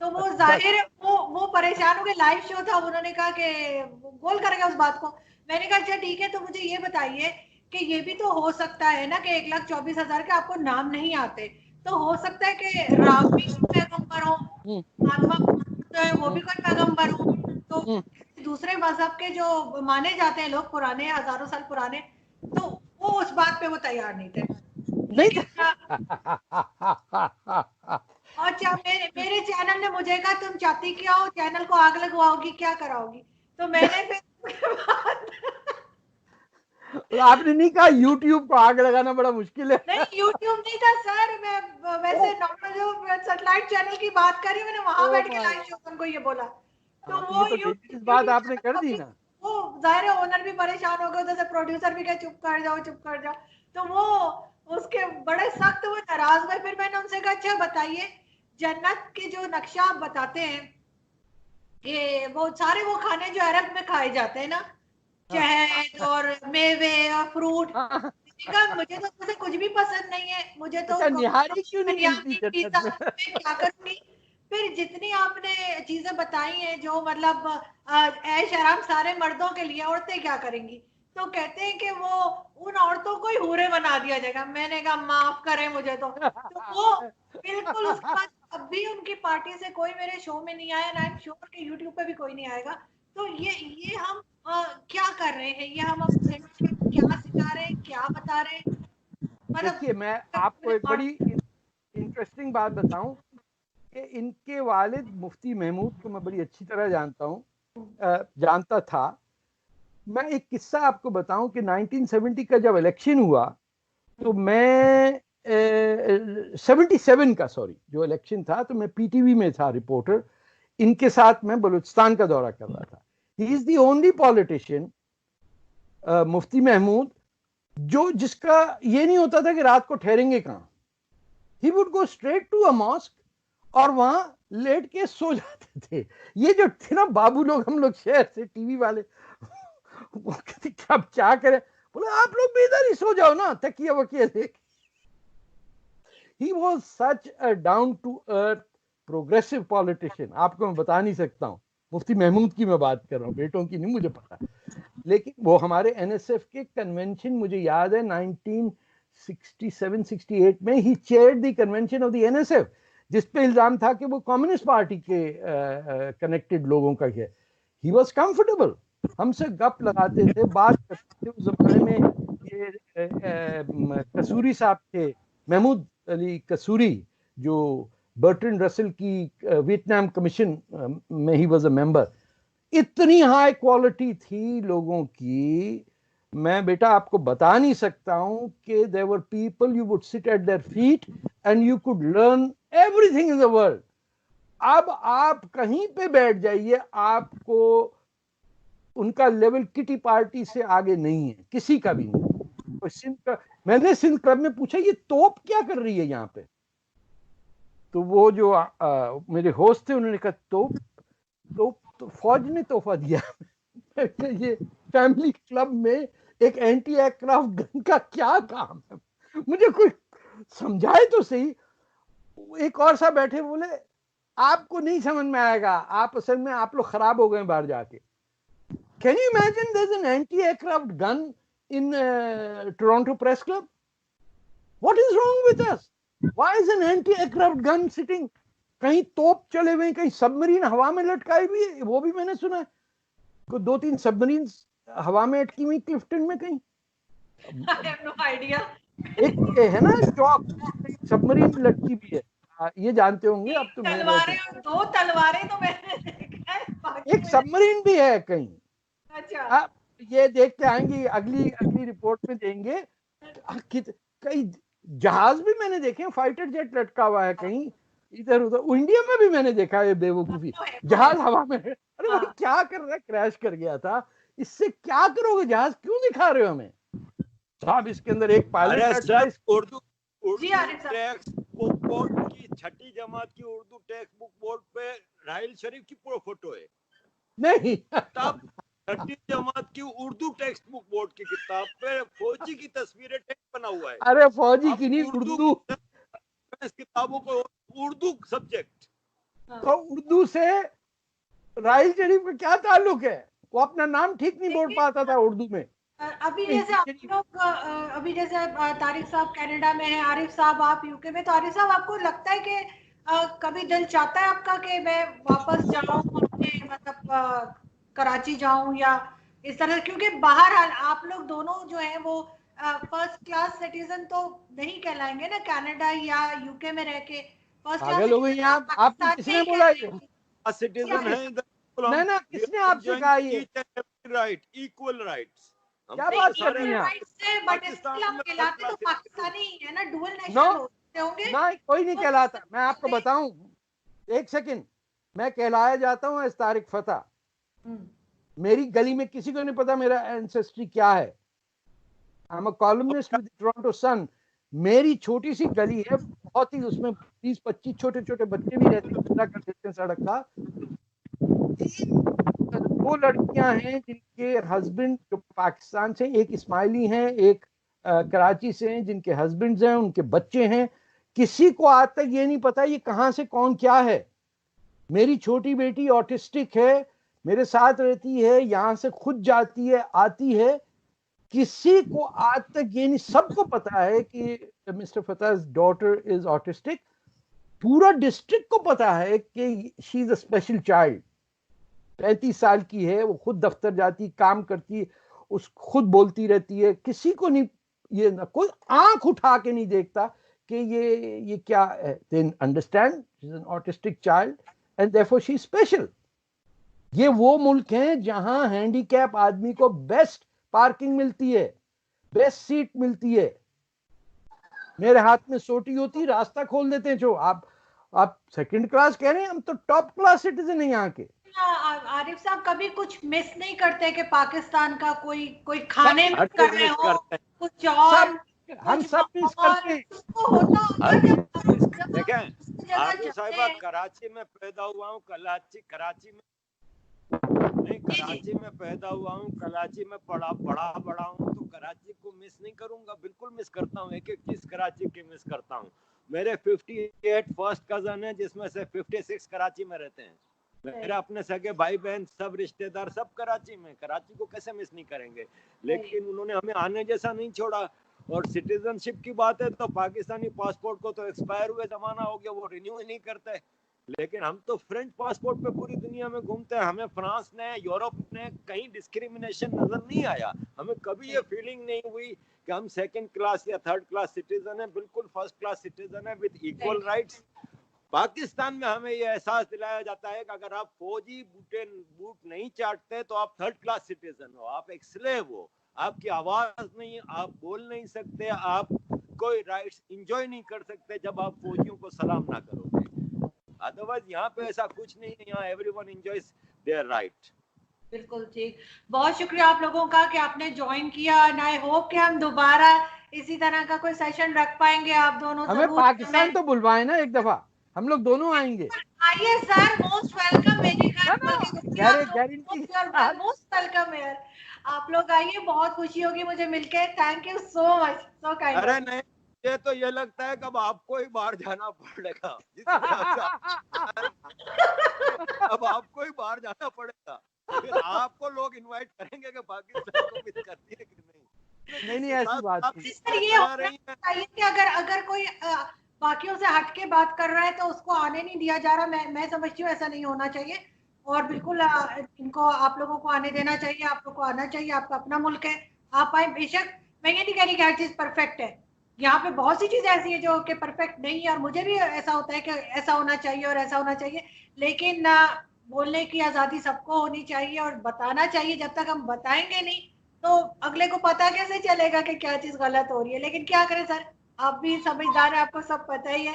तो वो जाहिर है वो परेशान हो गए, लाइव शो था, उन्होंने कहा कि गोल करेंगे उस बात को। मैंने कहा अच्छा ठीक है, तो मुझे ये बताइए कि ये भी तो हो सकता है ना कि 1,24,000 के आपको नाम नहीं आते, तो हो सकता है कि राम भी पैगंबर हो, महात्मा जो है वो भी कोई पैगंबर हो। तो दूसरे मजहब के जो माने जाते हैं लोग पुराने, हजारों साल पुराने, तो वो उस बात पे वो तैयार नहीं थे। अच्छा मेरे चैनल ने मुझे कहा तुम चाहती क्या हो, चैनल को आग लगवाओगी, क्या कराओगी? तो मैंने फिर आपने नहीं कहा YouTube को आग लगाना बड़ा मुश्किल है? नहीं YouTube नहीं था सर, मैं वैसे नॉर्मल जो सैटेलाइट चैनल की बात करी, मैंने वहां बैठ के लाइव शो उनको ये बोला। तो वो इस बात आपने कर दी ना, वो जाहिर है ओनर भी परेशान हो गए, उधर से प्रोड्यूसर भी कहे चुप कर जाओ चुप कर जाओ। तो वो उसके बड़े सख्त वो नाराज हुए। फिर मैंने उनसे कहा अच्छा बताइए, जन्नत के जो नक्शा आप बताते हैं कि वो सारे वो खाने जो अरब में खाए जाते हैं ना, शहद और मेवे और फ्रूट, मुझे तो मुझे कुछ भी पसंद नहीं है, मुझे तो निहारी क्यों नहीं मिलती पिज़्ज़ा, मैं क्या करूंगी? फिर जितनी आपने चीजें बताई हैं जो मतलब ऐश आराम सारे मर्दों के लिए, औरतें क्या करेंगी? तो कहते हैं कि वो उन औरतों को ही हूरे बना दिया जाएगा। मैंने कहा माफ करें मुझे तो वो बिल्कुल उसके बाद अब भी उनकी पार्टी से कोई मेरे शो में नहीं आया, ना श्योर के यूट्यूब पे भी कोई नहीं आएगा। तो ये हम क्या कर रहे हैं, ये हम क्या सिखा रहे हैं, क्या बता रहे हैं? देखिए मैं आपको एक बड़ी इंटरेस्टिंग बात बताऊं कि इनके वालिद मुफ्ती महमूद को मैं बड़ी अच्छी तरह जानता था। मैं एक किस्सा आपको बताऊं कि 1970 का जब इलेक्शन हुआ, तो मैं 77 का जो इलेक्शन था, तो मैं पीटीवी में था रिपोर्टर। इनके साथ मैं बलूचिस्तान का दौरा कर रहा था। He is the only politician, Mufti Mahmood, जिसका ये नहीं होता था कि रात को ठहरेंगे कहाँ। He would go straight to a mosque और वहां लेट के सो जाते थे। ये जो थे ना बाबू लोग, हम लोग शहर से टीवी वाले, वो कहते क्या करें? बोले आप लोग भी इधर ही सो जाओ ना, तकिया वकिया देख। He was such a down to earth progressive politician, आपको मैं बता नहीं सकता हूँ। मुफ्ती महमूद की मैं बात कर रहा हूँ, बेटों की नहीं मुझे पता। लेकिन वो हमारे एनएसएफ के कन्वेंशन, मुझे याद है 1967-68 में he chaired the convention of the NSF, जिस पे इल्जाम था कि वो कम्युनिस्ट पार्टी के कनेक्टेड लोगों का है। ही वॉज कंफर्टेबल, हमसे गप लगाते थे, बात करते थे। उस जमाने में ये कसूरी साहब थे, महमूद अली कसूरी, जो बर्ट्रैंड रसेल की वियतनाम कमीशन में ही वॉज अ मेंबर। इतनी हाई क्वालिटी थी लोगों की, मैं बेटा आपको बता नहीं सकता हूं कि there were people you would sit at their feet and you could learn everything in the world. अब आप कहीं पे बैठ जाइए, आपको उनका लेवल किटी पार्टी से आगे नहीं है, किसी का भी नहीं। तो मैंने सिंध क्लब में पूछा ये तोप क्या कर रही है यहाँ पे? तो वो जो मेरे होस्ट थे, उन्होंने कहा तोप तो फौज ने तोहफा दिया। ये फैमिली क्लब में एक एंटी एयरक्राफ्ट गन का क्या काम है? मुझे कोई समझाए तो सही। एक और सा बैठे, बोले आपको नहीं समझ में आएगा, आप असल में आप लोग खराब हो गए बाहर जाके। Can you imagine there is an anti aircraft gun in Toronto press club? What is wrong with us? Why is an anti-aircraft gun sitting? कहीं तोप चले हुए, कहीं सबमरीन हवा में लटकाई हुई है, वो भी मैंने सुना है। 2-3 सबमरीन हवा में अटकी हुई क्लिफ्टन में कहीं। I have no idea. एक है ना चौक, सबमरीन लटकी भी है, ये जानते होंगे आप। तो तलवारें, 2 तलवारें तो मैंने देखा है, एक सबमरीन भी है कहीं। अच्छा, आप ये देख के आएंगे, अगली रिपोर्ट में देंगे। कई जहाज भी मैंने देखे, फाइटर जेट लटका हुआ है कहीं इधर उधर। इंडिया में भी मैंने देखा है बेवकूफी, जहाज हवा में। अरे भाई क्या कर रहा है, क्रैश कर गया था, इससे क्या करोगे, जहाज क्यों दिखा रहे हो हमें साहब? इसके अंदर एक pilot Urdu text book board की 6ठी जमात की उर्दू टेक्स्ट बुक बोर्ड पे राहिल शरीफ की पूरा फोटो है। नहीं, तब 6ठी जमात की उर्दू टेक्स्ट बुक बोर्ड की किताब पे फौजी की तस्वीरें टेक्स्ट बना हुआ है। अरे फौजी की नहीं, उर्दू इस किताबों को उर्दू सब्जेक्ट। तो उर्दू से राहिल शरीफ का क्या ताल्लुक है? वो अपना नाम ठीक नहीं बोल पाता था उर्दू में। अभी जैसे आप लोग, अभी जैसे तारिक साहब कनाडा में हैं, आरिफ साहब आप यूके में, तो आरिफ साहब आपको लगता है कि कभी दिल चाहता है आपका कि मैं वापस जाऊं अपने, मतलब कराची जाऊं या इस तरह? क्योंकि बाहर आप लोग दोनों जो हैं वो फर्स्ट क्लास सिटीजन तो नहीं कहलाएंगे ना, कनाडा या यूके में रह के फर्स्ट क्लास सिटीजन। आपको किसने बोला ये सिटीजन है इधर? ना, किसने आपसे कहा ये? Right, equal rights. क्या बात कर रही हैं? कहलाते तो पाकिस्तानी है ना, डुअल नेशनल होंगे ना, कोई नहीं कहलाता। मैं आपको बताऊं, एक सेकंड, मैं कहलाया जाता हूं एज तारिक फतेह। मेरी गली में किसी को नहीं पता मेरा एंसेस्ट्री क्या है। I am a columnist with Toronto Sun. मेरी छोटी सी गली है, बहुत ही, उसमें 20-25 छोटे छोटे बच्चे भी रहते हैं, करते हैं सड़क का। 2 लड़कियां हैं जिनके हस्बैंड जो पाकिस्तान से, एक इस्माइली हैं, एक कराची से हैं, जिनके हस्बैंड्स हैं, उनके बच्चे हैं। किसी को आज तक ये नहीं पता ये कहां से कौन क्या है। मेरी छोटी बेटी ऑटिस्टिक है, मेरे साथ रहती है, यहां से खुद जाती है आती है। किसी को आज तक ये नहीं, सबको पता है कि मिस्टर फतेह's डॉटर इज ऑटिस्टिक। पूरा डिस्ट्रिक्ट को पता है कि she is a special child. 35 साल की है, वो खुद दफ्तर जाती, काम करती, उस खुद बोलती रहती है। किसी को नहीं, ये ना कोई आंख उठा के नहीं देखता कि ये क्या है। They understand she is an autistic child and therefore she is special. ये वो मुल्क हैं जहां हैंडीकैप आदमी को बेस्ट पार्किंग मिलती है, बेस्ट सीट मिलती है। मेरे हाथ में सोटी होती, रास्ता खोल देते हैं। जो आप सेकंड क्लास कह रहे हैं, हम तो टॉप क्लास सिटीजन है यहाँ के। आरिफ साहब कभी कुछ मिस नहीं करते कि पाकिस्तान का कोई खाने में कर रहे हो कुछ और? हम सब मिस करते हैं। देखें आरिफ साहिबा, कराची में पैदा हुआ हूँ, कराची में पैदा हुआ हूँ, कराची में बड़ा हूँ, तो कराची को मिस नहीं करूंगा? बिल्कुल मिस करता हूँ। एक चीज कराची की मिस करता हूँ। मेरे 58 फर्स्ट कजन है, जिसमें से 56 कराची में रहते हैं। मेरे अपने सगे भाई बहन सब रिश्तेदार सब कराची में। कराची को कैसे मिस नहीं करेंगे? लेकिन उन्होंने हमें आने जैसा नहीं छोड़ा। और सिटीजनशिप की बात है तो पाकिस्तानी पासपोर्ट को तो एक्सपायर हुए जमाना हो गया, वो रिन्यू ही नहीं करते। लेकिन हम तो फ्रेंच पासपोर्ट पे पूरी दुनिया में घूमते हैं। हमें फ्रांस ने, यूरोप ने कहीं डिस्क्रिमिनेशन नजर नहीं आया। हमें कभी ये फीलिंग नहीं हुई कि हम सेकंड क्लास या थर्ड क्लास सिटीजन है। बिल्कुल फर्स्ट क्लास सिटीजन है विद इक्वल राइट्स। पाकिस्तान में हमें ये एहसास दिलाया जाता है कि अगर आप फौजी बूट नहीं चाटते तो आप थर्ड क्लास सिटीजन हो, आप एक स्लेव हो, आपकी आवाज नहीं, आप बोल नहीं सकते, आप कोई राइट्स एंजॉय नहीं कर सकते जब आप फौजियों को सलाम ना करोगे। अदरवाइज यहाँ पे ऐसा कुछ नहीं है। यहाँ एवरीवन एंजॉयज देयर राइट। बिल्कुल ठीक। बहुत शुक्रिया आप लोगों का कि आपने ज्वाइन किया। एंड आई होप कि हम दोबारा इसी तरह का कोई सेशन रख पाएंगे। आप दोनों हमें पाकिस्तान तो बुलवाए ना एक दफा, हम लोग दोनों आएंगे। आइए सर, मोस्ट वेलकम। मेरे घर गारंटी मोस्ट वेलकम यार। आप लोग आइए, बहुत खुशी होगी मुझे मिलके। Thank you so much, so kind. अरे नहीं, ये तो ये लगता है कि अब आपको ही बाहर जाना पड़ेगा। अब आपको ही बाहर जाना पड़ेगा। फिर आपको लोग इनवाइट करेंगे कि पाकिस्तान को मिस करती है कि नहीं। नहीं ऐसी बात नहीं। सर ये होना चाहिए कि अगर कोई बाकियों से हटके बात कर रहा है तो उसको आने नहीं दिया जा रहा। मैं समझती हूँ ऐसा नहीं होना चाहिए, और बिल्कुल इनको आप लोगों को आने देना चाहिए, आप लोग को आना चाहिए, आपका अपना मुल्क है, आप आए बेशक। मैं ये नहीं कह रही कि हर चीज परफेक्ट है, यहाँ पे बहुत सी चीजें ऐसी है जो कि परफेक्ट नहीं है, और मुझे भी ऐसा होता है कि ऐसा होना चाहिए और ऐसा होना चाहिए, लेकिन बोलने की आजादी सबको होनी चाहिए और बताना चाहिए। जब तक हम बताएंगे नहीं तो अगले को पता कैसे चलेगा कि क्या चीज गलत हो रही है। लेकिन क्या करें सर, आप भी समझदार है, आपको सब पता ही है,